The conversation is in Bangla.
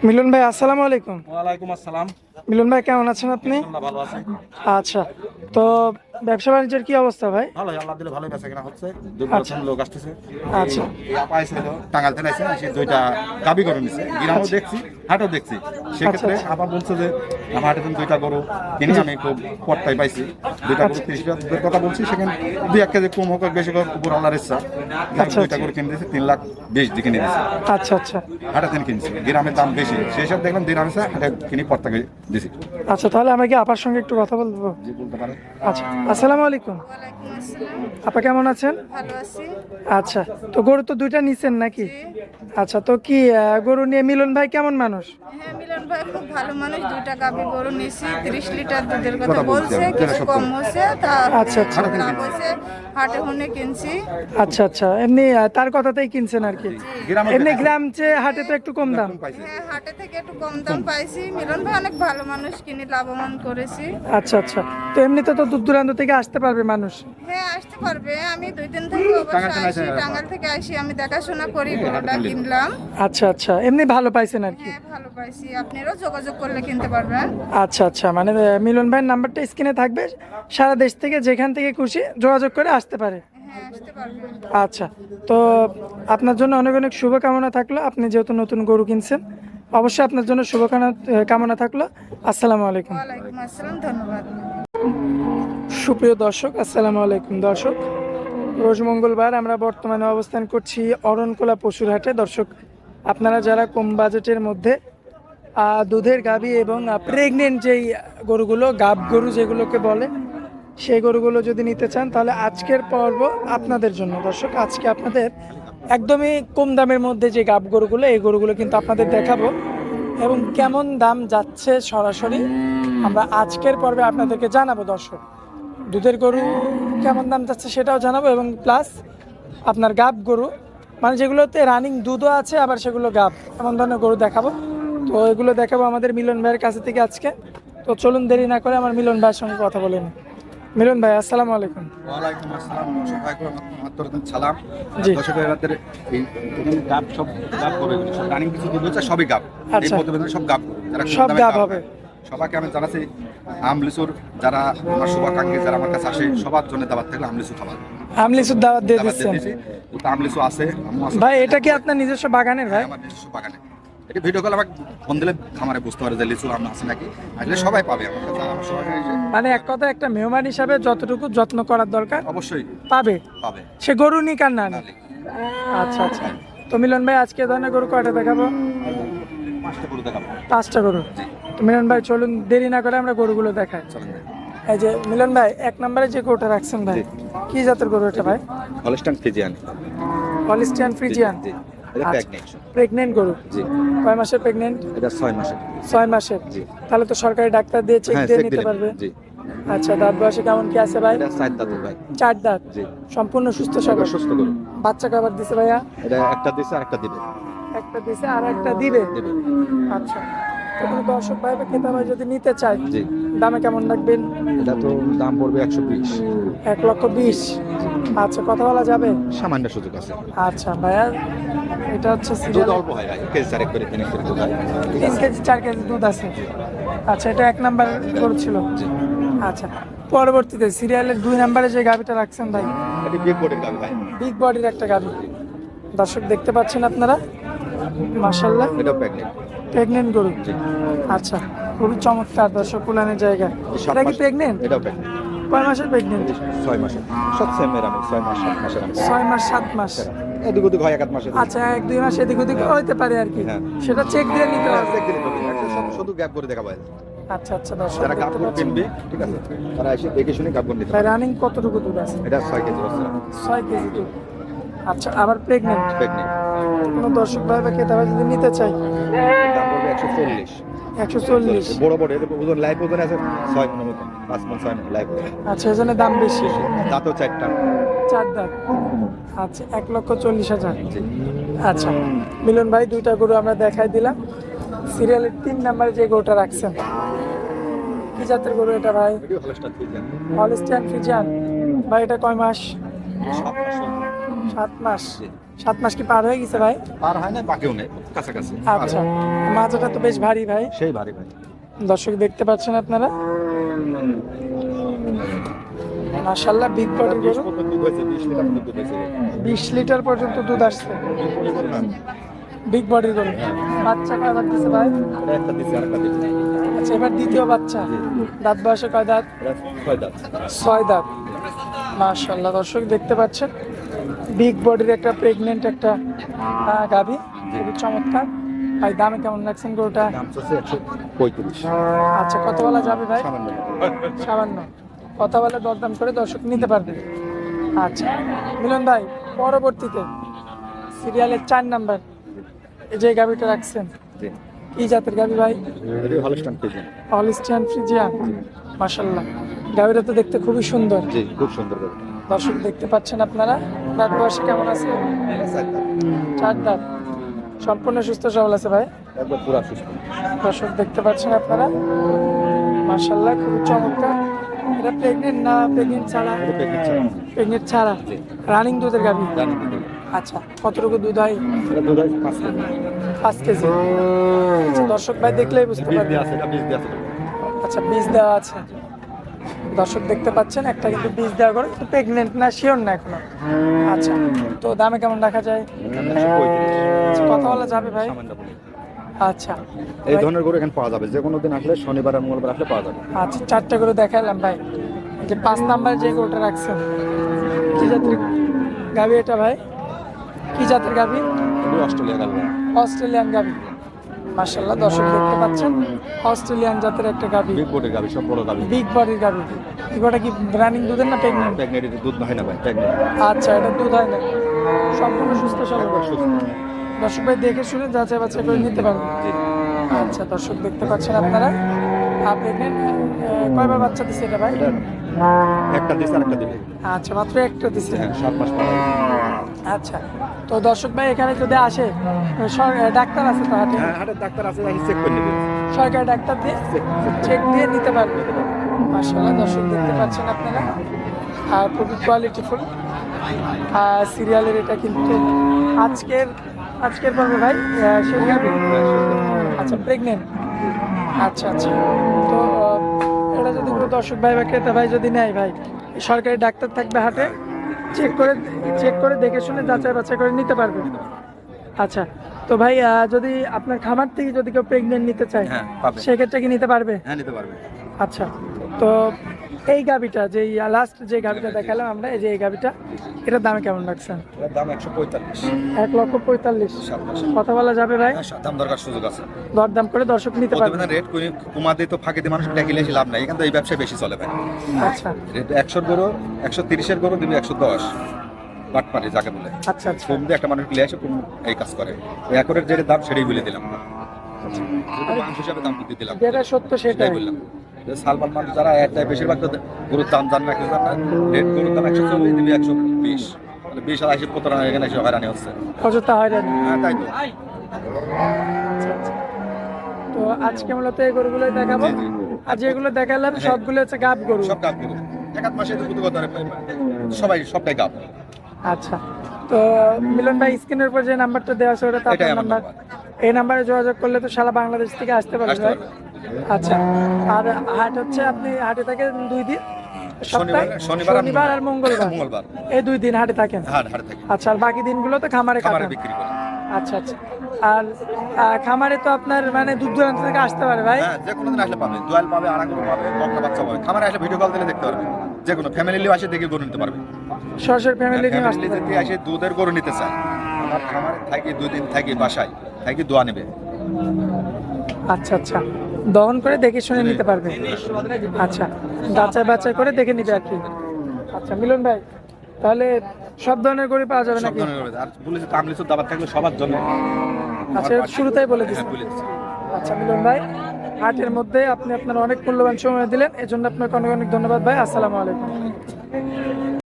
মিলন ভাই, আসসালামু আলাইকুম। ওয়ালাইকুম আসসালাম। মিলন ভাই, কেমন আছেন আপনি? ভালো আছি। আচ্ছা, তো ব্যবসা বাণিজ্যের কি অবস্থা ভাই? ভালোই, আল্লাহ দিলে ভালোই বেচা কেনা হচ্ছে। আচ্ছা। লোক আসতেছে। আচ্ছা। এই আপা এসেছিল টাঙ্গাইল থেকে এসে সে দুইটা গাবি গরু নিছে, গ্রামও আচ্ছা। দেখছি, হাটও দেখছি। সেক্ষেত্রে আচ্ছা। আপা বলছে যে আমার হাটে তুমি দুইটা গরু কিনে আমি খুব পট্টাই পাইছি। দুইটা গরু আচ্ছা। 30 টাকার কথা বলছি, সেখানে 2-1 কেজি কম হোক আর বেশি হোক উপর আল্লাহর ইচ্ছা। আচ্ছা। দুইটা গরু কিনে দিয়েছে 3,20,000 দিয়ে কিনে দিয়েছে। আচ্ছা আচ্ছা হাটে থেকে কিনছি, গ্রামের দাম বেশি, সেই সব দেখলাম গ্রামে হাটে কিনে পট্টাকে দিয়েছি। আচ্ছা, তাহলে আমরা কি আপার সঙ্গে একটু কথা বলবো? জি, বলতে পারে। আচ্ছা, আসসালামু আলাইকুম। ওয়ালাইকুম আসসালাম। আপা কেমন আছেন? ভালো আছি। আচ্ছা, তো গরু তো দুইটা নিছেন নাকি? আচ্ছা, তো কি গরু নিয়ে মিলন ভাই কেমন মানুষ? হ্যাঁ, মিলন ভাই খুব ভালো মানুষ। 2টা গাভী গরু নিছি, 30 লিটার দুধের কথা কথা বলছি বলছে, আমি, কিছু 1370 কম হচ্ছে, তা আচ্ছা, আচ্ছা। লাভ হয়েছে। হাটে হুনে কিনছি। আচ্ছা আচ্ছা, এমনি তার কথাতেই কিনছেন আর কি। গ্রামে এমনি গ্রাম চেয়ে হাটে তো একটু কম দাম। পাইছি। হ্যাঁ, হাটে থেকে একটু কম দাম পাইছি। মিলন ভাই অনেক ভালো মানুষ, কিনে লাভবান করেছি। আচ্ছা আচ্ছা, তো এমনিতে তো দূর দূরান্ত থেকে আসতে পারবে মানুষ। হ্যাঁ, আসতে পারবে। আমি 2 দিন থেকে টাঙ্গাইল অবশ্য থেকে আসি, আসেন। টাঙ্গাইল থেকে আসি, আমি দেখাশোনা করি, গরুটা কিনলাম। আচ্ছা আচ্ছা, এমনি ভালো পাইছেন আর কি। হ্যাঁ, ভালো পাইছি। আপনারাও যোগাযোগ করলে কিনতে পারবেন। আচ্ছা আচ্ছা, মানে মিলন ভাইয়ের নাম্বারটা স্ক্রিনে থাকবে, সারা দেশ থেকে যেখান থেকে খুশি যোগাযোগ করে আসতে পারে। হ্যাঁ, আসতে পারবেন। আচ্ছা, তো আপনার জন্য অনেক অনেক শুভকামনা থাকলো। আপনি যেহেতু নতুন গরু কিনছেন, অবশ্যই আপনার জন্য কামনা থাকলো। আসসালামু আলাইকুম। ওয়ালাইকুম আসসালাম, ধন্যবাদ। সুপ্রিয় দর্শক, আসসালামু আলাইকুম। দর্শক, রোজ মঙ্গলবার আমরা বর্তমানে অবস্থান করছি অরণকোলা পশুর হাটে। দর্শক, আপনারা যারা কম বাজেটের মধ্যে দুধের গাভী এবং প্রেগনেন্ট যেই গরুগুলো, গাব গরু যেগুলোকে বলে, সেই গরুগুলো যদি নিতে চান, তাহলে আজকের পর্ব আপনাদের জন্য। দর্শক, আজকে আপনাদের একদমই কম দামের মধ্যে যে গাব গরুগুলো, এই গরুগুলো কিন্তু আপনাদের দেখাবো এবং কেমন দাম যাচ্ছে সরাসরি আমরা আজকের পর্বে আপনাদেরকে জানাবো। দর্শক, দুধের গরু কেমন দাম যাচ্ছে সেটাও জানাবো এবং প্লাস আপনার গাব গরু, মানে যেগুলোতে রানিং দুধও আছে আবার সেগুলো গাব, এমন ধরনের গরু দেখাবো। তো এগুলো দেখাবো আমাদের মিলন ভাইয়ের কাছে থেকে আজকে। তো চলুন দেরি না করে আমার মিলন ভাইয়ের সঙ্গে কথা বলে নিই। মিলন ভাই, আসসালামু আলাইকুম। ওয়ালাইকুম আসসালাম, সবাইকে আমার সালাম। জি। দর্শকের রাতের এই এখানে গাব, সব গাব করে সব রানিং কিছু দুধ হচ্ছে, সবই গাব। এই আচ্ছা। প্রতিবেদনে সব গাব করে, যারা কম সব দামে গাব হবে। সবাইকে আমি জানাচ্ছি আমলিসুর, যারা আমার শুভাকাঙ্ক্ষী, যারা আমার কাছে আসে, সবার জন্য দাবার থাকলে আমলিসু খাবার আমলিসুর দাওয়াত দিয়ে দাবার দিয়ে দিচ্ছেন। দিয়েছি। ওটা আমলিসু আছে, আমু আছে। ভাই, এটা কি আপনার নিজস্ব বাগানের ভাই? আমার নিজস্ব বাগানে। এটা ভিডিও কল আমাকে ফোন দিলে খামারে বুঝতে পারে যে লিচু আম আছে নাকি। আসলে সবাই পাবে আমার কাছে, আমার সবাই মানে এক কথা, একটা মেহমান হিসাবে যতটুকু যত্ন করার দরকার অবশ্যই পাবে, পাবে। সে গরু নিক আর না নিক। আচ্ছা আচ্ছা, তো মিলন ভাই, আজকে ধরনের গরু কয়টা দেখাবো? 5টা গরু দেখাবো। 5টা গরু। জি। তো মিলন ভাই, চলুন দেরি না করে আমরা গরুগুলো দেখাই। চলেন ভাই। এই যে মিলন ভাই, 1 নম্বরে যে গরুটা রাখছেন ভাই, জি। কি জাতের গরু এটা ভাই? Holstein Friesian. Holstein Friesian. জি। এটা আচ্ছা। প্রেগনেন্ট। প্রেগনেন্ট গরু। জি। কয় মাসের প্রেগনেন্ট? এটা 6 মাসের। 6 মাসের। জি। তাহলে তো সরকারি ডাক্তার দিয়ে চেক হ্যাঁ, দিয়ে চেক নিতে দিলেন। পারবে। জি। আচ্ছা, দাঁত বয়সে কেমন কি আছে ভাই? এটা 4 দাঁতের ভাই। 4 দাঁত। জি। সম্পূর্ণ সুস্থ এটা সবল। সুস্থ গরু। বাচ্চা কবার দিছে ভাইয়া? এটা একটা দিছে আর একটা দিবে। একটা দিছে আর একটা দিবে। দিবে। আচ্ছা, তো কোনো দর্শক ভাই বা ক্রেতা ভাই যদি নিতে চায়, জি। দামে কেমন রাখবেন? এটা তো দাম পড়বে 120। 1,20,000। আচ্ছা, কথা বলা যাবে? সামান্য সুযোগ আছে। আচ্ছা ভাইয়া, এটা হচ্ছে দুধ সিরিয়াল অল্প হয় ভাই, কেজি 4 করে 3 করে দুধ হয়। ঠিক 3 আছে। কেজি 4 কেজি দুধ আছে। আচ্ছা, এটা 1 নাম্বার গরু ছিল। জি। আচ্ছা, পরবর্তীতে সিরিয়ালের 2 নাম্বারে যে গাভিটা রাখছেন ভাই, এটা বিগ বডির গাবি ভাই। বিগ বডির একটা গাভি। দর্শক দেখতে পাচ্ছেন আপনারা, মাশাআল্লাহ, এটাও প্রেগনেন্ট। প্রেগনেন্ট গরু। জি। আচ্ছা, খুবই চমৎকার দর্শক, কুলানের জায়গা। সাত এটা কি মাস। প্রেগনেন্ট? এটাও প্রেগনেন্ট। কয় মাসের প্রেগনেন্ট? 6 মাসের। সব সেম এর, আমি 6 মাস 7 মাসের আমি। 6 মাস 7 মাস। এদিক ওদিক হয় 1 মাসে। আচ্ছা, 1-2 মাস এদিক ওদিক হইতে পারে আর কি। হ্যাঁ। সেটা চেক দিয়ে নিতে হবে। চেক দিলে হবে। একটা শুধু গ্যাপ করে দেখা ভাই। আচ্ছা আচ্ছা, দর্শক যারা গাব দেখতে করে পাচ্ছেন। কিনবে, ঠিক আছে, তারা এসে দেখে শুনে গাব করে নিতে ভাই, পারে। রানিং কতটুকু দুধ আছে? এটা 6 কেজি আছে। 6 কেজি দুধ। আচ্ছা, আবার প্রেগনেন্ট। প্রেগনেন্ট। কোনো দর্শক ভাই বা ক্রেতা ভাই যদি নিতে চাই, দাম পড়বে 140। 140। বড় বড় এর ওজন, লাইফ ওজন আছে 6 মনের মতো, 5 মন 6 মন লাইফ ওজন। আচ্ছা, এজন্য দাম বেশি। দাঁতও 4টা। 4 দাঁত। আচ্ছা, 1,40,000। জি। আচ্ছা, মিলন ভাই, 2টা গরু আমরা দেখাই দিলাম। সিরিয়ালের 3 নাম্বারে যে গরুটা রাখছেন, কি জাতের গরু এটা ভাই? Video Holstein Friesian. Holstein Friesian. ভাই, এটা কয় মাস? 7 মাস। 7 মাস। জি। 7 মাস কি পার হয়ে গেছে ভাই? পার হয় না, বাকিও নেই, কাছাকাছি। আচ্ছা, মাজাটা তো বেশ ভারী ভাই। সেই ভারী ভাই। দর্শক দেখতে পাচ্ছেন আপনারা, মাশাআল্লাহ বিগ বডি গরু। 20 লিটার পর্যন্ত দুধ আসছে, বিগ বডির গরু। বাচ্চা কয়বার দিছে ভাই? একটা দিছে, আরেকটা দিছে। আচ্ছা, এবার দ্বিতীয় বাচ্চা। দাঁত বয়সে কয় দাঁত? 6 দাঁত। 6 দাঁত। মাশাআল্লাহ দর্শক দেখতে পাচ্ছেন, বিগ বডির একটা প্রেগনেন্ট একটা গাভী, খুবই চমৎকার। ভাই দামে কেমন রাখছেন গরুটা? দাম চাচ্ছে 135। আচ্ছা, কত বলা যাবে ভাই? সামান্য। 57। কথা বলে দরদাম করে দর্শক নিতে পারবে। আচ্ছা মিলন ভাই, পরবর্তীতে সিরিয়ালের 4 নাম্বার যে গাভীটা রাখছেন, জি। কি জাতের গাভী ভাই? এটি হলস্টাইন ফ্রিজিয়ান। Holstein Friesian. মাশাআল্লাহ, গাভীটা তো দেখতে খুবই সুন্দর। জি, খুব সুন্দর গরু। দর্শক দেখতে পাচ্ছেন আপনারা, দাঁত বয়সে কেমন আছে? 4 দাঁত। সম্পূর্ণ সুস্থ সবল আছে ভাই। একবার পুরা সুস্থ। দর্শক দেখতে পাচ্ছেন আপনারা, মাশাআল্লাহ খুবই চমৎকার। এটা প্রেগনেন্ট না প্রেগনেন্ট ছাড়া? এটা প্যাকেট ছাড়া। প্রেগনেন্ট ছাড়া, জি। রানিং দুধের গাভী। জানি না। আচ্ছা, কতটুকু দুধ হয়? এটা দুধ হয় 5 কেজি। 5 কেজি। আচ্ছা, দর্শক ভাই দেখলেই বুঝতে বীজ পারবে। দিয়ে আছে, এটা বীজ দিয়ে আছে। আচ্ছা, বীজ দেওয়া আছে। দর্শক দেখতে পাচ্ছেন, একটা কিন্তু বীজ দেওয়া করে, কিন্তু প্রেগনেন্ট না, শিওর না এখনো। আচ্ছা, তো দামে কেমন রাখা যায়? এটা 135। আচ্ছা, কথা বলা যাবে ভাই? সামান্য বলে। আচ্ছা এই ভাই, ধরনের গরু এখানে পাওয়া যাবে, যে কোনো দিন আসলে, শনিবার আর মঙ্গলবার আসলে পাওয়া যাবে। আচ্ছা 4টা করে দেখালাম ভাই। যে 5 নাম্বার যে গরুটা রাখছেন, কি জাতের গাভী এটা ভাই? কি জাতের গাভী? এটি অস্ট্রেলিয়া গেল। অস্ট্রেলিয়ান গাভী। মাশাআল্লাহ দর্শক দেখতে পাচ্ছেন, অস্ট্রেলিয়ান জাতের একটা গাভী, বিগ বডির গাবি, সব বড় গাবি। বিগ বডির গাভী। এগুলোটা কি রানিং দুধের না প্রেগনেন্ট? প্রেগনেন্ট, দুধ হয় না ভাই, প্রেগনেন্ট। আচ্ছা, এটা দুধ হয় না, সম্পূর্ণ সুস্থ সবল। একবার সুস্থ। দর্শক ভাই দেখে শুনে যাচাই বাছাই করে নিতে পারবেন। জি। আচ্ছা দর্শক দেখতে পাচ্ছেন আপনারা, প্রেগনেন্ট। কয়বার বাচ্চা দিছে এটা ভাই? এটা একটা দিছে, আরেকটা দিবে। আচ্ছা, মাত্র একটা দিছে। হ্যাঁ, 7 মাস পর। আচ্ছা, তো দর্শক ভাই এখানে যদি আসে, ডাক্তার আছে তো হাতে? হ্যাঁ, হাটের ডাক্তার আছে, তাকে চেক করে নেবে। সরকারি ডাক্তার দিয়ে চেক দিয়ে নিতে পারবে। মাশাআল্লাহ দর্শক দেখতে পাচ্ছেন আপনারা, আর খুবই কোয়ালিটিফুল সিরিয়ালের এটা কিন্তু আজকের পর্বে ভাই শেষ গাভী। আচ্ছা, প্রেগনেন্ট। আচ্ছা আচ্ছা, তো এটা যদি কোনো দর্শক ভাই বা ক্রেতা ভাই যদি নেয় ভাই, সরকারি ডাক্তার থাকবে হাটে, চেক করে দেখে শুনে যাচাই বাছাই করে নিতে পারবে। আচ্ছা, তো ভাই যদি আপনার খামার থেকে যদি কেউ প্রেগনেন্ট নিতে চায়, হ্যাঁ, পাবে। সেক্ষেত্রে কি নিতে পারবে? হ্যাঁ, নিতে পারবে। আচ্ছা, তো এই গাভিটা যে লাস্ট যে গাভিটা দেখালাম আমরা, এই যে এই গাভিটা, এটার দামে কেমন রাখছেন? এর দাম 145। 1,45,000। 7 মাস। কথা বলা যাবে ভাই? হ্যাঁ, দাম দরকার সুযোগ আছে। দরদাম করে দর্শক নিতে পারবে। প্রতিদিন রেট কমা দিয়ে তো ফাঁকে দিয়ে মানুষ ডেকে লাভ নাই, এখান থেকে এই ব্যবসায় বেশি চলে ভাই। আচ্ছা 100 গরু, 130-এর গরু দিবি 110। বাটপারি যাকে বলে। আচ্ছা আচ্ছা কম দিয়ে একটা মানুষ কিনে আসে, কম এই কাজ করে। ওই একরের যে দাম সেটাই বলে দিলাম। যেটা মাংস হিসাবে দাম দিয়ে দিলাম। যেটা সত্য সেটাই। সেটাই বললাম। যে সালমান মানুষ যারা একটাই, বেশিরভাগ তো গরুর দাম জান না, কিছু জান না। রেট গরুর দাম 140 দিবি 120। তাহলে 20 আর 80 প্রতারণা এখানে এসে হয়রানি হচ্ছে। অযথা হয়রানি। হ্যাঁ, তাই তো। আচ্ছা আচ্ছা, তো আজকে মূলত এই গরুগুলোই দেখাবো। জি, জি। আর যেগুলো দেখালাম সবগুলো হচ্ছে গাব গরু। সব গাব গরু। এক আধ মাসে তো দুটো কথা সবাই গাব। আচ্ছা, তো মিলন ভাই স্ক্রিনের উপর যে নাম্বারটা দেওয়া আছে ওটা তো এটাই আপনার আমার নাম্বার। এই নাম্বারে যোগাযোগ করলে তো সারা বাংলাদেশ থেকে আসতে পারবে আসতে ভাই। পারবে। আচ্ছা, আর হাট হচ্ছে আপনি হাটে থাকেন 2 দিন, সপ্তাহে শনিবার আর মঙ্গলবার, এই 2 দিন হাটে থাকেন। হাট থাকে। আচ্ছা, আর বাকি দিনগুলো তো খামারে খামারে কাটান। বিক্রি করে। আচ্ছা আচ্ছা, আর খামারে তো আপনার মানে দূর দূরান্ত থেকে আসতে পারে ভাই। হ্যাঁ, যে কোনো দিন আসলে পাবে, দোয়াল পাবে, আড়াগুলো পাবে, বকনা বাচ্চা পাবে। খামারে আসলে ভিডিও কল দিলে দেখতে পারবে। যে কোনো ফ্যামিলি নিয়ে আসে দেখে গরু নিতে পারবে। সরাসরি ফ্যামিলি নিয়ে আসতে ফ্যামিলি পারে। যদি আসে দুধের গরু নিতে চায়, আমার খামারে থাকি 2 দিন থাকি, বাসায় থাকি, দোয়া নেবে। আচ্ছা আচ্ছা, দহন করে দেখে শুনে নিতে পারবে। আচ্ছা, যাচাই বাছাই করে দেখে নিবে আর কি। আচ্ছা মিলন ভাই, তাহলে সব ধরনের গরু পাওয়া যাবে সব নাকি? ধরনের গরু। আর বলেছি তামলিসুর দাবার থাকলে সবার জন্য। আচ্ছা, শুরুতেই বলে দিচ্ছি। হ্যাঁ, বলে দিচ্ছি। আচ্ছা মিলন ভাই, হাটের মধ্যে আপনি আপনার অনেক মূল্যবান সময় দিলেন, এজন্য আপনাকে অনেক অনেক ধন্যবাদ ভাই। আসসালামু আলাইকুম।